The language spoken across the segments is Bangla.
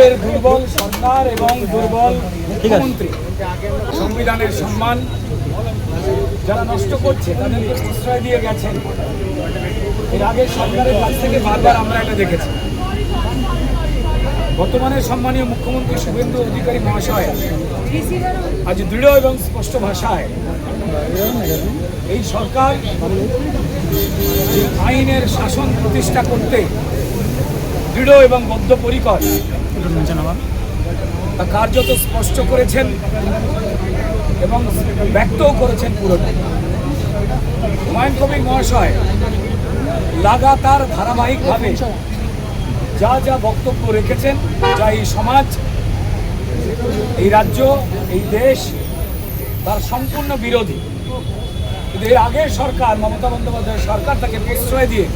রাজ্যের দুর্বল সরকার এবং দুর্বল মুখ্যমন্ত্রী সংবিধানের সম্মান যারা নষ্ট করছে তাদেরকে প্রশ্রয় দিয়ে গেছেন। এর আগে সরকারের কাছ থেকে বারবার আমরা এটা দেখেছি। বর্তমানে সম্মানীয় মুখ্যমন্ত্রী শুভেন্দু অধিকারী মহাশয় আজ দৃঢ় এবং স্পষ্ট ভাষায় এই সরকার যে আইনের শাসন প্রতিষ্ঠা করতে দৃঢ় এবং বদ্ধপরিকর তা কার্যত স্পষ্ট করেছেন এবং ব্যক্তও করেছেন পুরোটা। হুমায়ুন কবির মহাশয় লাগাতার ধারাবাহিকভাবে যা যা বক্তব্য রেখেছেন, যা এই সমাজ, এই রাজ্য, এই দেশ তার সম্পূর্ণ বিরোধী। কিন্তু এর আগের সরকার, মমতা বন্দ্যোপাধ্যায়ের সরকার, তাকে প্রশ্রয় দিয়ে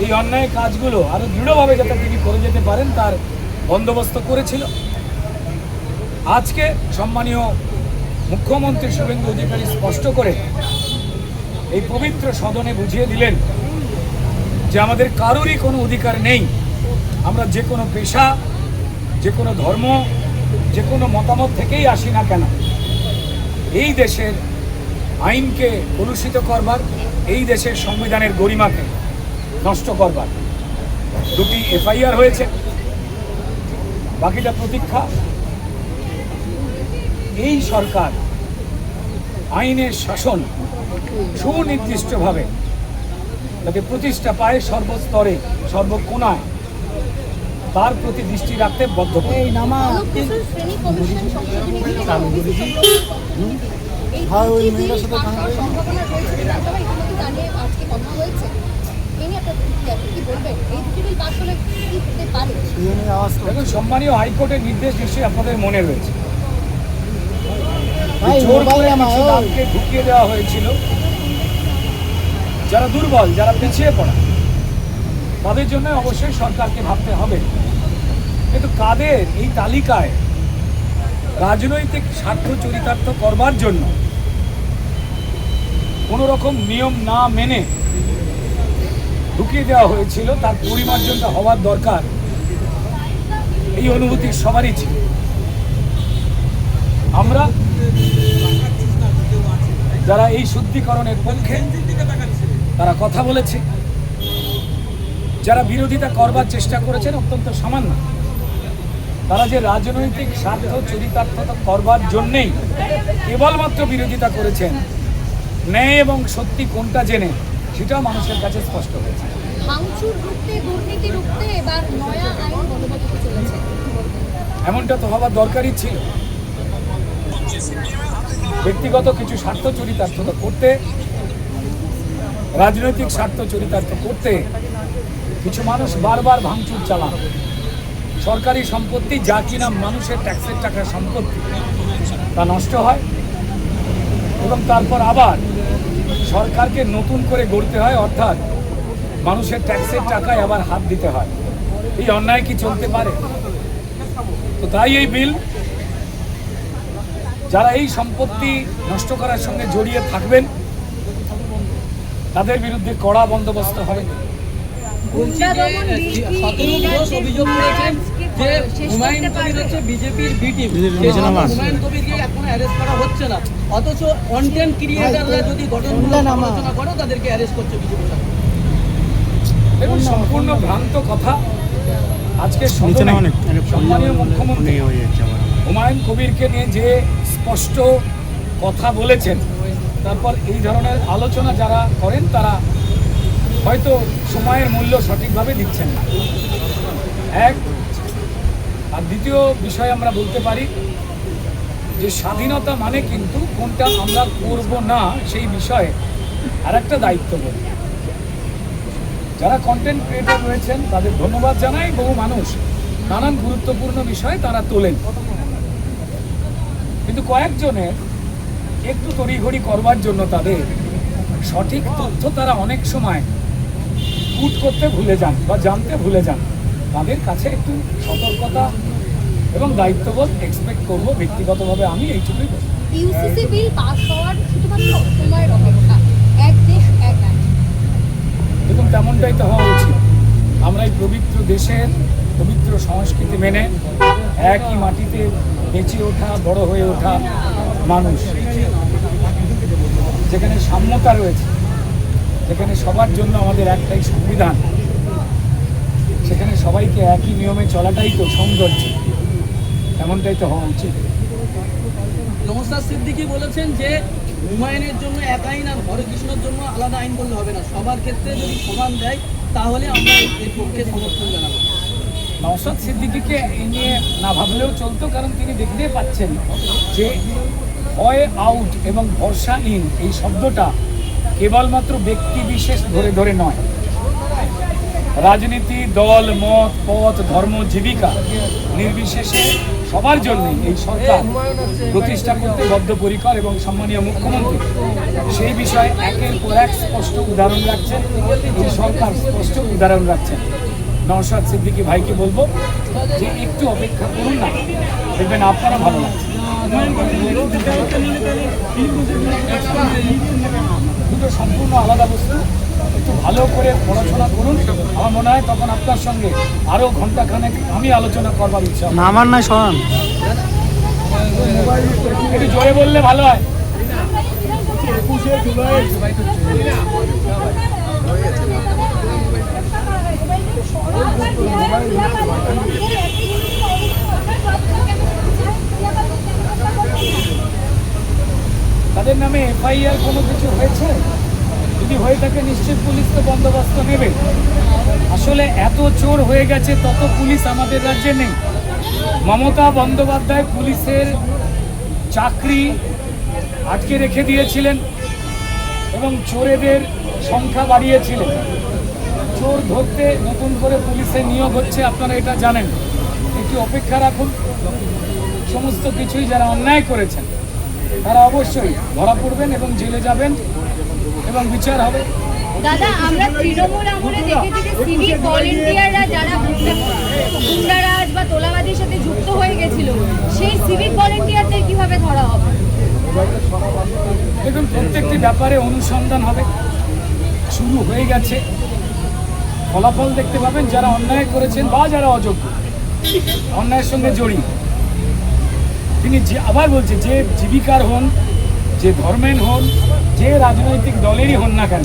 এই অন্যায় কাজগুলো আরো দৃঢ়ভাবে যাতে তিনি করে যেতে পারেন তার বন্দোবস্ত করেছিল। আজকে সম্মানীয় মুখ্যমন্ত্রী শুভেন্দু অধিকারী স্পষ্ট করে এই পবিত্র সদনে বুঝিয়ে দিলেন যে আমাদের কারোরই কোনো অধিকার নেই। আমরা যে কোনো পেশা, যে কোনো ধর্ম, যে কোনো মতামত থেকেই আসি না কেন, এই দেশের আইনকে কলুষিত করবার, এই দেশের সংবিধানের গরিমাকে নষ্ট করবার। দুটি এফআইআর হয়েছে, বাকিটা প্রতীক্ষা। এই সরকার আইনের শাসন সুনির্দিষ্টভাবে যাতে প্রতিষ্ঠা পায় সর্বস্তরে, সর্বকোণায়, তার প্রতি দৃষ্টি রাখতে বদ্ধপরিকর। দেখুন, সম্মানীয় হাইকোর্টের নির্দেশ নিশ্চয়ই আপনাদের মনে রয়েছে। জোর করে কিছু দামকে ঢুকিয়ে দেওয়া হয়েছিল। যারা দুর্বল, যারা পিছিয়ে পড়া, তাদের জন্য অবশ্যই সরকারকে ভাবতে হবে। কিন্তু কাদের এই তালিকায় রাজনৈতিক স্বার্থ চরিতার্থ করবার জন্য কোনো রকম নিয়ম না মেনে ঢুকিয়ে দেওয়া হয়েছিল, তার পরিমার্জনটা হওয়ার দরকার। এই অনুভূতি সবারই ছিল। আমরা যারা এই শুদ্ধিকরণের পক্ষে তারা কথা বলেছে, যারা বিরোধিতা করবার চেষ্টা করেছেন অত্যন্ত সামান্য, তারা যে রাজনৈতিক স্বার্থ চরিতার্থতা করবার জন্যেই কেবলমাত্র বিরোধিতা করেছেন, ন্যায় এবং সত্যি কোনটা জেনে সেটাও মানুষের কাছে স্পষ্ট হয়েছে। এমনটা তো হওয়ার দরকারই ছিল। ব্যক্তিগত কিছু স্বার্থ চরিতার্থ করতে, রাজনৈতিক স্বার্থ চরিতার্থ করতে কিছু মানুষ বারবার ভাঙচুর চালান। সরকারি সম্পত্তি, যা কিনা মানুষের ট্যাক্সের টাকার সম্পত্তি, তা নষ্ট হয় এবং তারপর আবার সরকারকে নতুন করে গড়তে হয়, অর্থাৎ মানুষের ট্যাক্সের টাকায় আবার হাত দিতে হয়। এই অন্যায় কি চলতে পারে? তো তাই এই বিল, যারা এই সম্পত্তি নষ্ট করার সঙ্গে জড়িয়ে থাকবেন তাদের বিরুদ্ধে কড়া বন্দোবস্ত হবে। অভিযোগ করেছেন যে হুমায়ুন কবির হচ্ছে বিজেপির বি টিম। হুমায়ুন কবিরকে এখনো অ্যারেস্ট করা হচ্ছে না, অথচ কন্টেন্ট ক্রিয়েটাররা যদি গঠনমূলক আলোচনা করে তাদেরকে অ্যারেস্ট করছে বিজেপি। দেখুন, সম্পূর্ণ ভ্রান্ত কথা। আজকে সম্মানীয় মুখ্যমন্ত্রী হুমায়ুন কবিরকে নিয়ে যে স্পষ্ট কথা বলেছেন, তারপর এই ধরনের আলোচনা যারা করেন তারা হয়তো সময়ের মূল্য সঠিকভাবে দিচ্ছেন না। এক, আর দ্বিতীয় বিষয় আমরা বলতে পারি যে স্বাধীনতা মানে কিন্তু কোনটা আমরা করব না সেই বিষয়ে আর একটা দায়িত্ব বলি। যারা কন্টেন্ট ক্রিয়েটর রয়েছেন তাদের ধন্যবাদ জানাই। বহু মানুষ নানান গুরুত্বপূর্ণ বিষয় তারা তোলেন, কিন্তু কয়েকজনের একটু তড়িঘড়ি করবার জন্য তাদের সঠিক তথ্য তারা অনেক সময় পুট করতে ভুলে যান বা জানতে ভুলে যান। তাদের কাছে একটু সতর্কতা এবং দায়িত্ববোধ এক্সপেক্ট করব ব্যক্তিগতভাবে। আমি এইটুকুই বলব। ইউসিসি বিল পাস হওয়ার শুধুমাত্র সময়ের অপেক্ষা, এক দেশ এক আইন। দেখুন, তেমনটাই তো হওয়া উচিত। আমরা এই পবিত্র দেশের পবিত্র সংস্কৃতি মেনে একই মাটিতে বেঁচে ওঠা, বড় হয়ে ওঠা মানুষ, যেখানে সাম্যতা রয়েছে, যেখানে সবার জন্য আমাদের একটাই সংবিধান, সেখানে সবাইকে একই নিয়মে চলাটাই তো সৌন্দর্য, এমনটাই তো হওয়া উচিত। নওশাদ সিদ্দিকী বলেছেন যে হুমায়ুনের জন্য এক আইন আর হরেকৃষ্ণের জন্য আলাদা আইন করলে হবে না, সবার ক্ষেত্রে যদি সমান দেয় তাহলে আমরা এর পক্ষে সমর্থন জানাবো। নওশাদ সিদ্দিকীকে এই নিয়ে না ভাবলেও চলতো, কারণ তিনি দেখতে পাচ্ছেন যে হয় আউট এবং ভরসা ইন এই শব্দটা কেবলমাত্র ব্যক্তি বিশেষ ধরে ধরে নয়, রাজনীতি, দল, মত, পথ, ধর্ম, জীবিকা নির্বিশেষে সবার জন্য এই সরকার প্রতিষ্ঠা করতে বদ্ধপরিকর এবং সম্মানীয় মুখ্যমন্ত্রী সেই বিষয়ে একের পর এক স্পষ্ট উদাহরণ রাখছেন। এই সরকার স্পষ্ট উদাহরণ রাখছেন। নওশাদ সিদ্দিকী ভাইকে বলবো যে একটু অপেক্ষা করুন না, দেখবেন আপনারা ভালো লাগছে। দুটো সম্পূর্ণ আলাদা বস্তু। একটু ভালো করে পড়াশোনা করুন, আমার মনে হয় তখন আপনার সঙ্গে আরো ঘন্টাখানেক আমি আলোচনা করবার ইচ্ছা। না আমার নয়, শোনান একটু জোরে বললে ভালো হয়। তাদের নামে এফআইআর কোনো কিছু হয়েছে? যদি হয়ে থাকে নিশ্চয়ই পুলিশ তো বন্দোবস্ত নেবে। আসলে এত চোর হয়ে গেছে, তত পুলিশ আমাদের রাজ্যে নেই। মমতা বন্দ্যোপাধ্যায় পুলিশের চাকরি আটকে রেখে দিয়েছিলেন এবং চোরেদের সংখ্যা বাড়িয়েছিলেন। চোর ধরতে নতুন করে পুলিশের নিয়োগ হচ্ছে, আপনারা এটা জানেন। একটু অপেক্ষা রাখুন। সমস্ত কিছুই যারা অন্যায় করেছেন তারা অবশ্যই ধরা পড়বেন এবং জেলে যাবেন এবং বিচার হবে। দাদা, আমরা তৃণমূল আমলে দেখেছি যে সিভিক ভলেন্টিয়াররা যারা গুন্ডারাজ বা তোলাবাজির সাথে যুক্ত হয়ে গেছিল, সেই সিভিক ভলেন্টিয়ারদের কিভাবে ধরা হবে? দেখুন, প্রত্যেকটি ব্যাপারে অনুসন্ধান হবে, শুরু হয়ে গেছে। ফলাফল দেখতে পাবেন যারা অন্যায় করেছেন বা যারা অযোগ্য, অন্যায়ের সঙ্গে জড়িত। তিনি যে আবার বলছে, যে জীবিকার হন, যে ধর্মের হন, যে রাজনৈতিক দলেরই হন না কেন,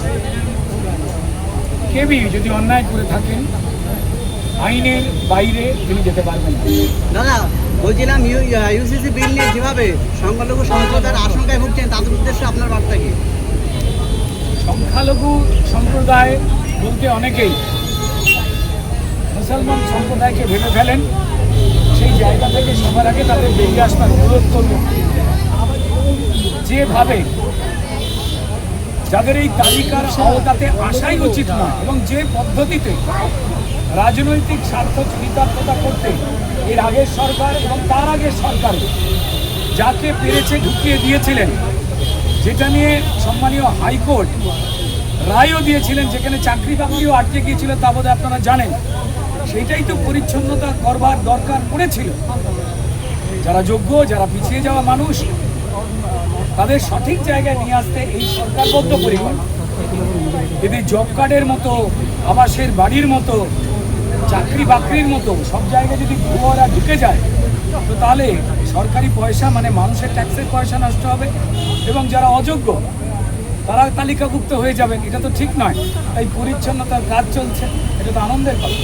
কেউই যদি অন্যায় করে থাকেন আইনের বাইরে তিনি যেতে পারবেন না। দাদা বলছিলাম, ইউসিসি বিল নিয়ে যেভাবে সংখ্যালঘু সম্প্রদায়ের আশঙ্কায় ভুগছেন, তাদের উদ্দেশ্যে আপনার বার্তা কি? সংখ্যালঘু সম্প্রদায় বলতে অনেকেই মুসলমান সম্প্রদায়কে ভেবে ফেলেন। সেই জায়গা থেকে সবার আগে তাদের বেরিয়ে আসবার অনুরোধ করব। যেভাবে যাদের এই তালিকার আওতাতে আসাই উচিত না এবং যে পদ্ধতিতে রাজনৈতিক স্বার্থ চরিতার্থতা করতে এর আগের সরকার এবং তার আগের সরকার যাকে পেরেছে ঢুকিয়ে দিয়েছিলেন, যেটা নিয়ে সম্মানীয় হাইকোর্ট রায়ও দিয়েছিলেন, যেখানে চাকরি বাকরিও আটকে গিয়েছিল, তা বোধহয় আপনারা জানেন। সেটাই তো পরিচ্ছন্নতা করবার দরকার পড়েছিল। যারা যোগ্য, যারা পিছিয়ে যাওয়া মানুষ, তাদের সঠিক জায়গায় নিয়ে আসতে এই সরকার বদ্ধপরিকর। যদি জব কার্ডের মতো, আবাসের বাড়ির মতো, চাকরি বাকরির মতো সব জায়গায় যদি ভুয়ারা ঢুকে যায়, তো তাহলে সরকারি পয়সা মানে মানুষের ট্যাক্সের পয়সা নষ্ট হবে এবং যারা অযোগ্য তারা তালিকাভুক্ত হয়ে যাবেন। এটা তো ঠিক নয়। তাই পরিচ্ছন্নতার কাজ চলছে, এটা তো আনন্দের কথা।